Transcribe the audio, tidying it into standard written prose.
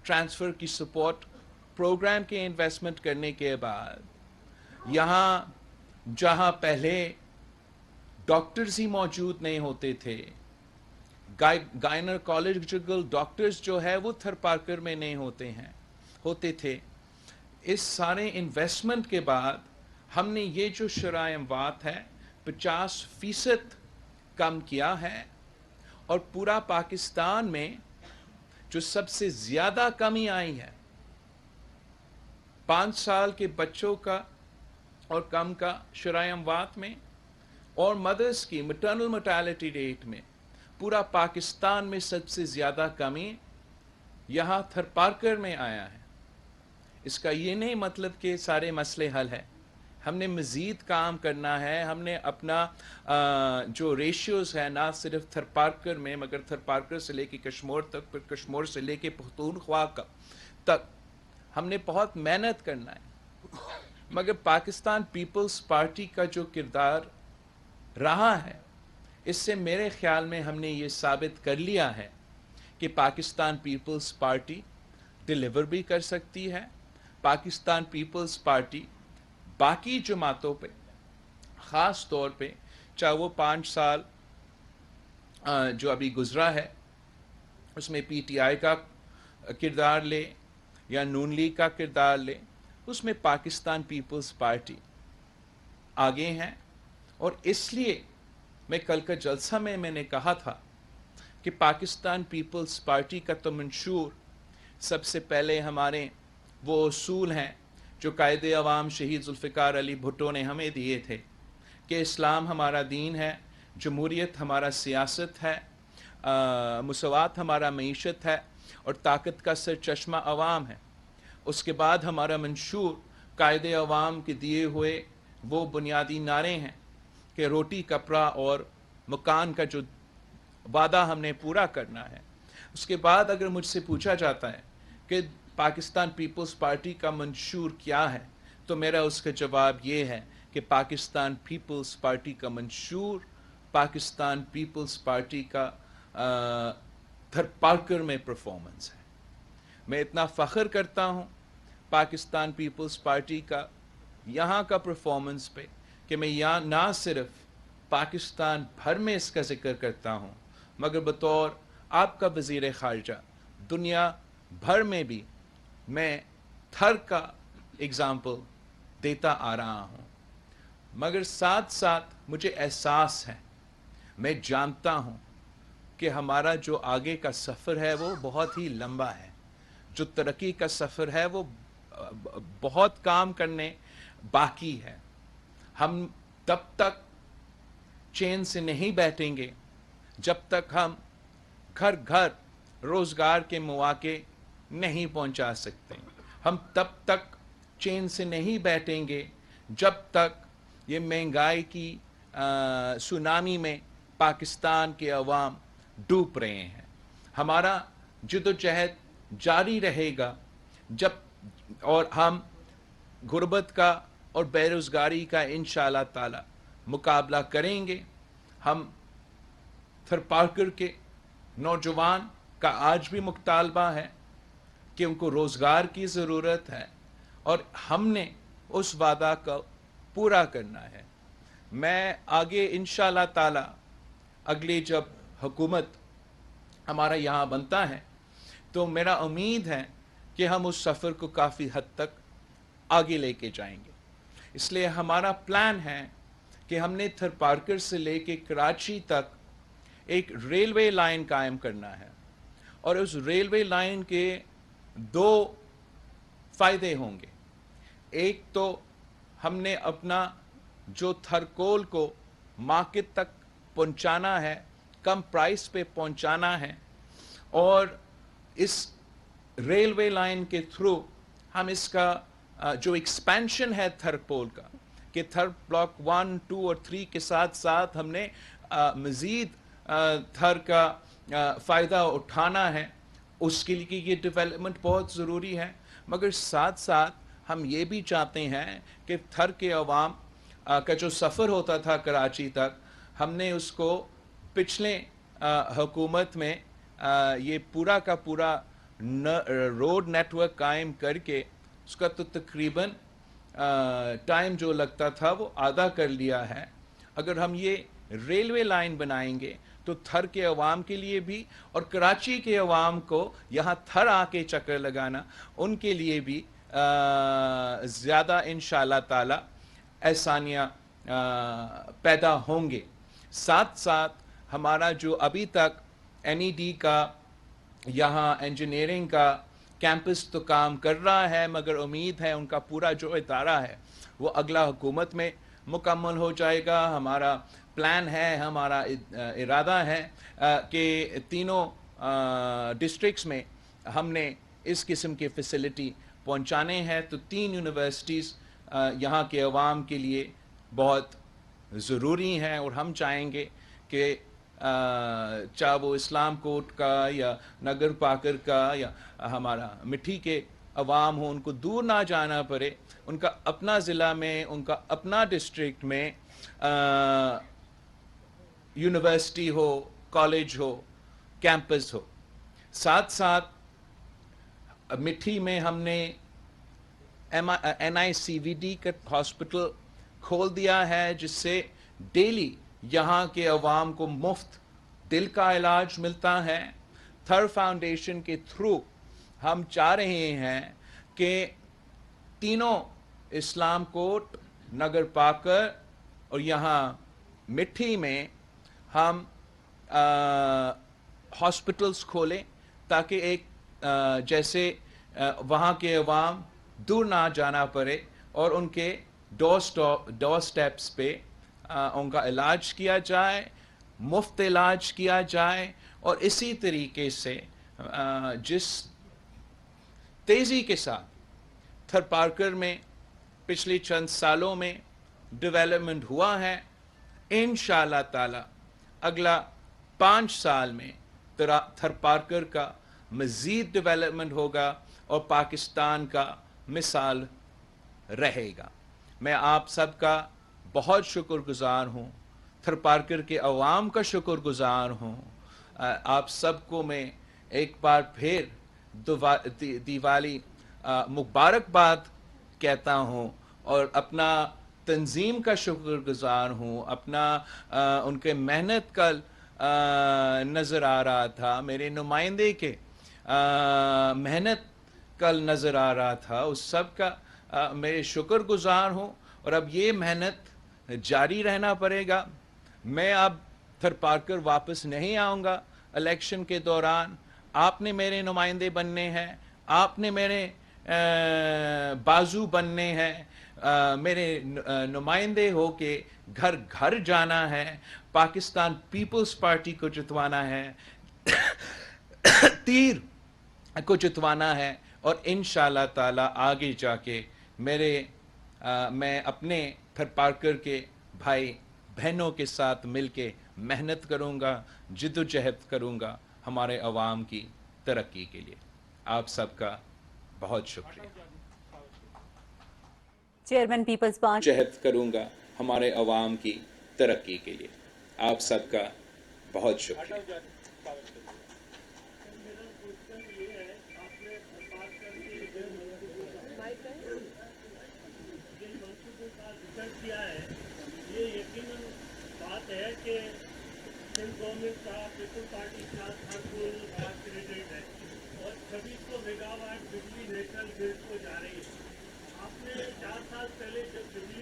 Transfer की support programme के investment करने के बाद यहाँ जहाँ पहले डॉक्टर्स ही मौजूद नहीं होते थे, गायनोकोलॉजिकल डॉक्टर्स जो है वो थरपारकर में नहीं होते थे। इस सारे इन्वेस्टमेंट के बाद हमने ये जो शराय अमवात है 50% कम किया है, और पूरा पाकिस्तान में जो सबसे ज़्यादा कमी आई है 5 साल के बच्चों का और कम का शराय अमवात में, और मदर्स की मटर्नल मोर्टेलिटी रेट में, पूरा पाकिस्तान में सबसे ज़्यादा कमी यहाँ थरपारकर में आया है। इसका ये नहीं मतलब कि सारे मसले हल है, हमने मज़ीद काम करना है। हमने अपना जो रेशियोज़ है ना सिर्फ थरपारकर में मगर थरपारकर से लेके कश्मीर तक, फिर कश्मीर से लेके पख्तूनख्वा तक हमने बहुत मेहनत करना है। मगर पाकिस्तान पीपल्स पार्टी का जो किरदार रहा है, इससे मेरे ख्याल में हमने ये साबित कर लिया है कि पाकिस्तान पीपल्स पार्टी डिलीवर भी कर सकती है। पाकिस्तान पीपल्स पार्टी बाकी जमातों पे, ख़ास तौर पे चाहे वो 5 साल जो अभी गुज़रा है उसमें पीटीआई का किरदार ले या नून लीग का किरदार ले, उसमें पाकिस्तान पीपल्स पार्टी आगे हैं। और इसलिए मैं कल का जलसा में मैंने कहा था कि पाकिस्तान पीपल्स पार्टी का तो मंशूर सबसे पहले हमारे वो असूल हैं जो कायदे अवाम शहीद जुल्फ़िकार अली भुट्टो ने हमें दिए थे कि इस्लाम हमारा दीन है, जमहूरियत हमारा सियासत है, मुसवात हमारा मईशत है, और ताकत का सर चश्मा अवाम है। उसके बाद हमारा मंशूर कायदे अवाम के दिए हुए वो बुनियादी नारे हैं कि रोटी, कपड़ा और मकान का जो वादा हमने पूरा करना है। उसके बाद अगर मुझसे पूछा जाता है कि पाकिस्तान पीपल्स पार्टी का मंशूर क्या है, तो मेरा उसका जवाब ये है कि पाकिस्तान पीपल्स पार्टी का मंशूर पाकिस्तान पीपल्स पार्टी का थरपारकर में परफॉर्मेंस है। मैं इतना फ़ख्र करता हूँ पाकिस्तान पीपल्स पार्टी का यहाँ का परफॉर्मेंस पे कि मैं यहाँ ना सिर्फ पाकिस्तान भर में इसका ज़िक्र करता हूँ मगर बतौर आपका वज़ीर ख़ारजा दुनिया भर में भी मैं थर का एग्ज़ाम्पल देता आ रहा हूँ। मगर साथ साथ मुझे एहसास है, मैं जानता हूँ कि हमारा जो आगे का सफ़र है वो बहुत ही लंबा है, जो तरक्की का सफ़र है वो बहुत काम करने बाकी है। हम तब तक चैन से नहीं बैठेंगे जब तक हम घर घर रोज़गार के मौके नहीं पहुंचा सकते। हम तब तक चैन से नहीं बैठेंगे जब तक ये महंगाई की सुनामी में पाकिस्तान के अवाम डूब रहे हैं। हमारा जद्दोजहद जारी रहेगा जब और हम गुर्बत का और बेरोज़गारी का इंशाअल्लाह ताला मुकाबला करेंगे। हम थरपारकर के नौजवान का आज भी मुतालबा है कि उनको रोज़गार की ज़रूरत है और हमने उस वादा को पूरा करना है। मैं आगे इंशाअल्लाह ताला अगली जब हुकूमत हमारा यहाँ बनता है तो मेरा उम्मीद है कि हम उस सफ़र को काफ़ी हद तक आगे लेके जाएंगे। इसलिए हमारा प्लान है कि हमने थरपारकर से लेके कराची तक एक रेलवे लाइन कायम करना है, और उस रेलवे लाइन के 2 फ़ायदे होंगे। एक तो हमने अपना जो थरकोल को मार्केट तक पहुंचाना है, कम प्राइस पे पहुंचाना है, और इस रेलवे लाइन के थ्रू हम इसका जो एक्सपेंशन है थरपोल का कि थर ब्लॉक 1, 2 और 3 के साथ साथ हमने मज़ीद थर का फ़ायदा उठाना है। उसके लिए ये डेवलपमेंट बहुत ज़रूरी है, मगर साथ साथ हम ये भी चाहते हैं कि थर के अवाम का जो सफ़र होता था कराची तक, हमने उसको पिछले हुकूमत में ये पूरा का पूरा روڈ نیٹ ورک قائم کر کے اس کا تو تقریباً ٹائم جو لگتا تھا وہ آدھا کر لیا ہے. اگر ہم یہ ریلوے لائن بنائیں گے تو تھر کے عوام کے لیے بھی اور کراچی کے عوام کو یہاں تھر آ کے چکر لگانا ان کے لیے بھی زیادہ انشاءاللہ تعالی آسانیاں پیدا ہوں گے. ساتھ ساتھ ہمارا جو ابھی تک NED کا یہاں انجینئرنگ کا کیمپس تو کام کر رہا ہے، مگر امید ہے ان کا پورا جو ادارہ ہے وہ اگلا حکومت میں مکمل ہو جائے گا. ہمارا پلان ہے، ہمارا ارادہ ہے کہ تینوں ڈسٹرکٹس میں ہم نے اس قسم کی فیسلٹی پہنچانے ہیں. تو 3 یونیورسٹیز یہاں کے عوام کے لیے بہت ضروری ہیں، اور ہم چاہیں گے کہ چاہے وہ اسلام کوٹ کا یا نگر پاکر کا یا ہمارا مٹھی کے عوام ہوں، ان کو دور نہ جانا پڑے. ان کا اپنا ضلع میں، ان کا اپنا ڈسٹرکٹ میں یونیورسٹی ہو، کالج ہو، کیمپس ہو. ساتھ ساتھ مٹھی میں ہم نے NICVD کا ہاسپٹل کھول دیا ہے، جس سے ڈیلی یہاں کے عوام کو مفت دل کا علاج ملتا ہے. تھر فاؤنڈیشن کے تھرو ہم چاہ رہے ہیں کہ تینوں اسلام کوٹ، نگر پاکر اور یہاں مٹھی میں ہم ہاسپٹلس کھولیں، تاکہ ایک جیسے وہاں کے عوام دور نہ جانا پڑے اور ان کے ڈور سٹیپس پہ ان کا علاج کیا جائے، مفت علاج کیا جائے. اور اسی طریقے سے جس تیزی کے ساتھ تھر پارکر میں پچھلے چند سالوں میں ڈیولپمنٹ ہوا ہے، انشاءاللہ تعالی اگلا 5 سال میں تھر پارکر کا مزید ڈیولپمنٹ ہوگا اور پاکستان کا مثال رہے گا. میں آپ سب کا بہت شکر گزار ہوں، تھر پارکر کے عوام کا شکر گزار ہوں. آپ سب کو میں ایک بار پھر دیوالی مبارکباد کہتا ہوں، اور اپنا تنظیم کا شکر گزار ہوں. اپنا ان کے محنت کا نظر آ رہا تھا، میرے نمائندے کے محنت کل نظر آ رہا تھا، اس سب کا میں شکر گزار ہوں. اور اب یہ محنت جاری رہنا پڑے گا. میں اب تھر پارکر واپس نہیں آؤں گا الیکشن کے دوران. آپ نے میرے نمائندے بننے ہیں، آپ نے میرے بازو بننے ہیں، میرے نمائندے ہو کے گھر گھر جانا ہے، پاکستان پیپلز پارٹی کو جتوانا ہے، تیر کو جتوانا ہے. اور انشاءاللہ تعالی آگے جا کے میں اپنے تھر پارکر کے بھائی بہنوں کے ساتھ مل کے محنت کروں گا، جد و جہد کروں گا ہمارے عوام کی ترقی کے لیے. آپ سب کا بہت شکریہ. چیئرمین پیپلز پارٹی جہد کروں گا ہمارے عوام کی ترقی کے لیے. آپ سب کا بہت شکریہ. یہ یقیناً بات ہے کہ گورنمنٹ کا پیپل پارٹی کا ہر کوئی بات کریڈٹ ہے، اور 2600 میگا واٹ بجلی نیشنل گرڈ کو جا رہی ہے. آپ نے 4 سال پہلے جب بجلی